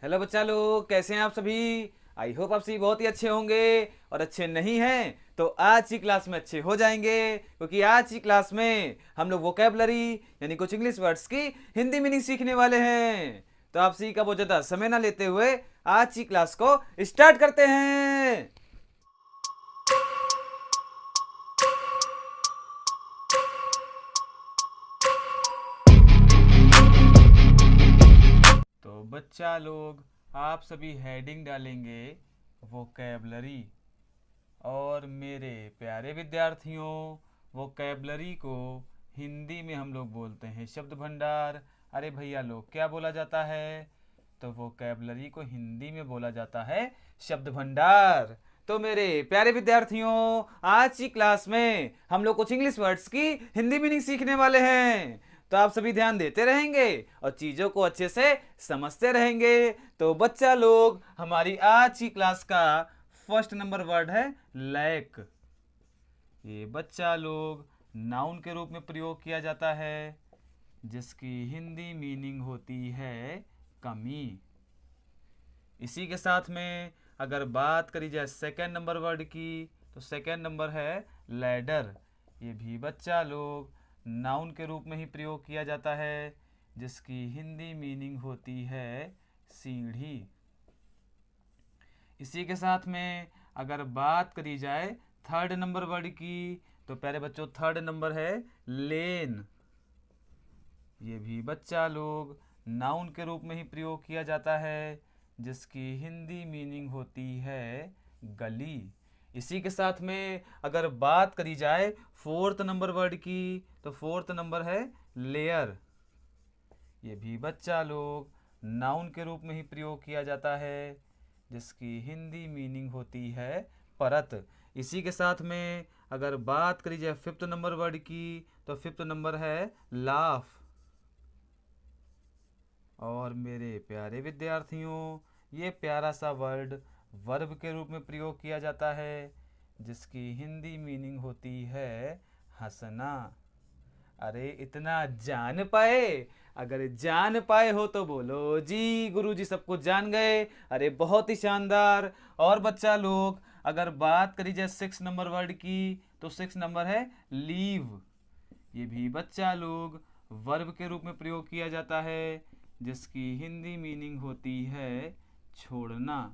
Hello बच्चा लोग, कैसे हैं आप सभी। आई होप आप सभी बहुत ही अच्छे होंगे। और अच्छे नहीं हैं तो आज की क्लास में अच्छे हो जाएंगे, क्योंकि आज की क्लास में हम लोग वोकेबलरी यानी कुछ इंग्लिश वर्ड्स की हिंदी मीनिंग सीखने वाले हैं। तो आप सभी का बहुत ज़्यादा समय ना लेते हुए आज की क्लास को स्टार्ट करते हैं। तो बच्चा लोग, आप सभी हेडिंग डालेंगे वोकेबलरी। और मेरे प्यारे विद्यार्थियों, वोकैबलरी को हिंदी में हम लोग बोलते हैं शब्द भंडार। अरे भैया लोग, क्या बोला जाता है? तो वोकैबलरी को हिंदी में बोला जाता है शब्द भंडार। तो मेरे प्यारे विद्यार्थियों, आज की क्लास में हम लोग कुछ इंग्लिश वर्ड्स की हिंदी मीनिंग सीखने वाले हैं। तो आप सभी ध्यान देते रहेंगे और चीज़ों को अच्छे से समझते रहेंगे। तो बच्चा लोग, हमारी आज की क्लास का फर्स्ट नंबर वर्ड है लैक। ये बच्चा लोग नाउन के रूप में प्रयोग किया जाता है, जिसकी हिंदी मीनिंग होती है कमी। इसी के साथ में अगर बात करी जाए सेकेंड नंबर वर्ड की, तो सेकेंड नंबर है लैडर। ये भी बच्चा लोग नाउन के रूप में ही प्रयोग किया जाता है, जिसकी हिंदी मीनिंग होती है सीढ़ी। इसी के साथ में अगर बात करी जाए थर्ड नंबर वर्ड की, तो प्यारे बच्चों थर्ड नंबर है लेन। ये भी बच्चा लोग नाउन के रूप में ही प्रयोग किया जाता है, जिसकी हिंदी मीनिंग होती है गली। इसी के साथ में अगर बात करी जाए फोर्थ नंबर वर्ड की, तो फोर्थ नंबर है लेयर। ये भी बच्चा लोग नाउन के रूप में ही प्रयोग किया जाता है, जिसकी हिंदी मीनिंग होती है परत। इसी के साथ में अगर बात करी जाए फिफ्थ नंबर वर्ड की, तो फिफ्थ नंबर है लाफ। और मेरे प्यारे विद्यार्थियों, ये प्यारा सा वर्ड वर्ब के रूप में प्रयोग किया जाता है, जिसकी हिंदी मीनिंग होती है हंसना। अरे इतना जान पाए? अगर जान पाए हो तो बोलो जी गुरुजी सब कुछ जान गए। अरे बहुत ही शानदार। और बच्चा लोग, अगर बात करी जाए सिक्स नंबर वर्ड की, तो सिक्स नंबर है लीव। ये भी बच्चा लोग वर्ब के रूप में प्रयोग किया जाता है, जिसकी हिंदी मीनिंग होती है छोड़ना।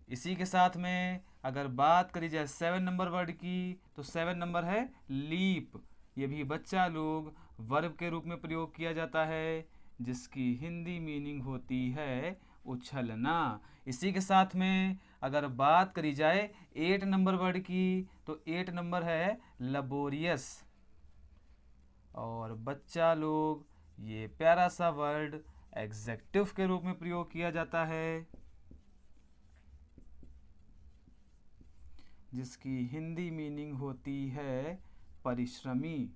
इसी के साथ में अगर बात करी जाए सेवन नंबर वर्ड की, तो सेवन नंबर है लीप। ये भी बच्चा लोग वर्ब के रूप में प्रयोग किया जाता है, जिसकी हिंदी मीनिंग होती है उछलना। इसी के साथ में अगर बात करी जाए एट नंबर वर्ड की, तो एट नंबर है लबोरियस। और बच्चा लोग, ये प्यारा सा वर्ड एग्जेक्टिव के रूप में प्रयोग किया जाता है, जिसकी हिंदी मीनिंग होती है परिश्रमी,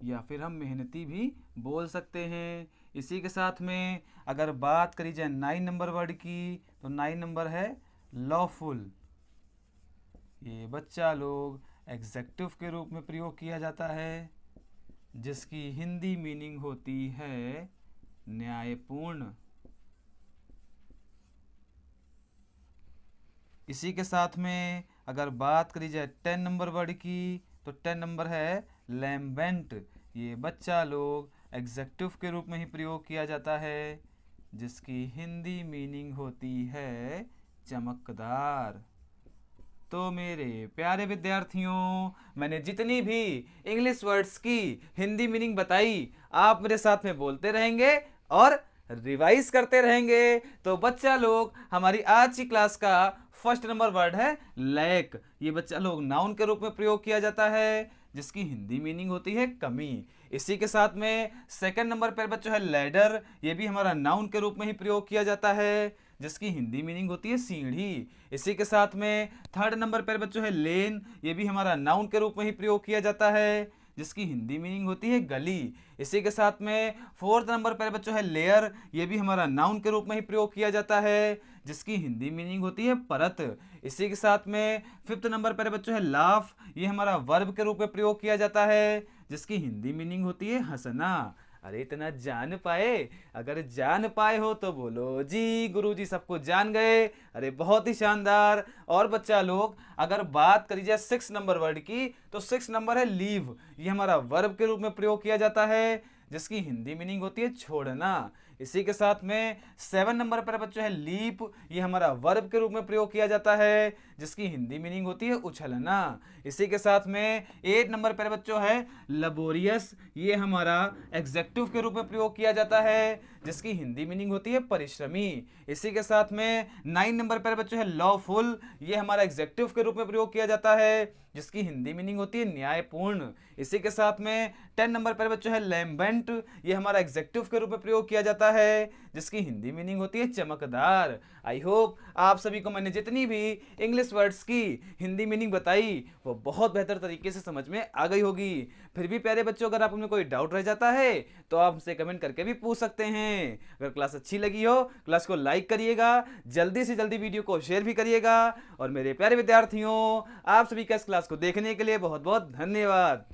या फिर हम मेहनती भी बोल सकते हैं। इसी के साथ में अगर बात करी जाए नाइन नंबर वर्ड की, तो नाइन नंबर है लॉफुल। ये बच्चा लोग एग्जेक्टिव के रूप में प्रयोग किया जाता है, जिसकी हिंदी मीनिंग होती है न्यायपूर्ण। इसी के साथ में अगर बात करी जाए टेन नंबर वर्ड की, तो टेन नंबर है लैम्बेंट। ये बच्चा लोग एग्जेक्टिव के रूप में ही प्रयोग किया जाता है, जिसकी हिंदी मीनिंग होती है चमकदार। तो मेरे प्यारे विद्यार्थियों, मैंने जितनी भी इंग्लिश वर्ड्स की हिंदी मीनिंग बताई, आप मेरे साथ में बोलते रहेंगे और रिवाइज करते रहेंगे। तो बच्चा लोग, हमारी आज की क्लास का फर्स्ट नंबर वर्ड है लैक। ये बच्चा लोग नाउन के रूप में प्रयोग किया जाता है, जिसकी हिंदी मीनिंग होती है कमी। इसी के साथ में सेकंड नंबर पर बच्चों है लैडर। ये भी हमारा नाउन के रूप में ही प्रयोग किया जाता है, जिसकी हिंदी मीनिंग होती है सीढ़ी। इसी के साथ में थर्ड नंबर पर बच्चों है लेन। ये भी हमारा नाउन के रूप में ही प्रयोग किया जाता है, जिसकी हिंदी मीनिंग होती है गली। इसी के साथ में फोर्थ नंबर पर बच्चों है लेयर। ये भी हमारा नाउन के रूप में ही प्रयोग किया जाता है, जिसकी हिंदी मीनिंग होती है परत। इसी के साथ में फिफ्थ नंबर पर बच्चों है लाफ। ये हमारा वर्ब के रूप में प्रयोग किया जाता है, जिसकी हिंदी मीनिंग होती है हंसना। अरे इतना जान पाए? अगर जान पाए हो तो बोलो जी, गुरुजी सबको जान गए। अरे बहुत ही शानदार। और बच्चा लोग, अगर बात करी जाए 6 नंबर वर्ड की, तो 6 नंबर है लीव। ये हमारा वर्ब के रूप में प्रयोग किया जाता है, जिसकी हिंदी मीनिंग होती है छोड़ना। इसी के साथ में 7 नंबर पर बच्चों है लीप। ये हमारा वर्ब के रूप में प्रयोग किया जाता है, जिसकी हिंदी मीनिंग होती है उछलना। इसी के साथ में 8 नंबर पर बच्चों है लबोरियस। ये हमारा एग्जेक्टिव के रूप में प्रयोग किया जाता है, जिसकी हिंदी मीनिंग होती है परिश्रमी। इसी के साथ में 9 नंबर पर बच्चों है लॉफुल। ये हमारा एग्जेक्टिव के रूप में प्रयोग किया जाता है, जिसकी हिंदी मीनिंग होती है न्यायपूर्ण। इसी के साथ में 10 नंबर पर बच्चों है लैम्बेंट। ये हमारा एग्जेक्टिव के रूप में प्रयोग किया जाता है, जिसकी हिंदी मीनिंग होती है चमकदार। आई होप आप सभी को मैंने जितनी भी इंग्लिश वर्ड्स की हिंदी मीनिंग बताई वो बहुत बेहतर तरीके से समझ में आ गई होगी। फिर भी प्यारे बच्चों, अगर आप में कोई डाउट रह जाता है तो आप हमसे कमेंट करके भी पूछ सकते हैं। अगर क्लास अच्छी लगी हो, क्लास को लाइक करिएगा, जल्दी से जल्दी वीडियो को शेयर भी करिएगा। और मेरे प्यारे विद्यार्थियों, आप सभी का इस क्लास को देखने के लिए बहुत बहुत धन्यवाद।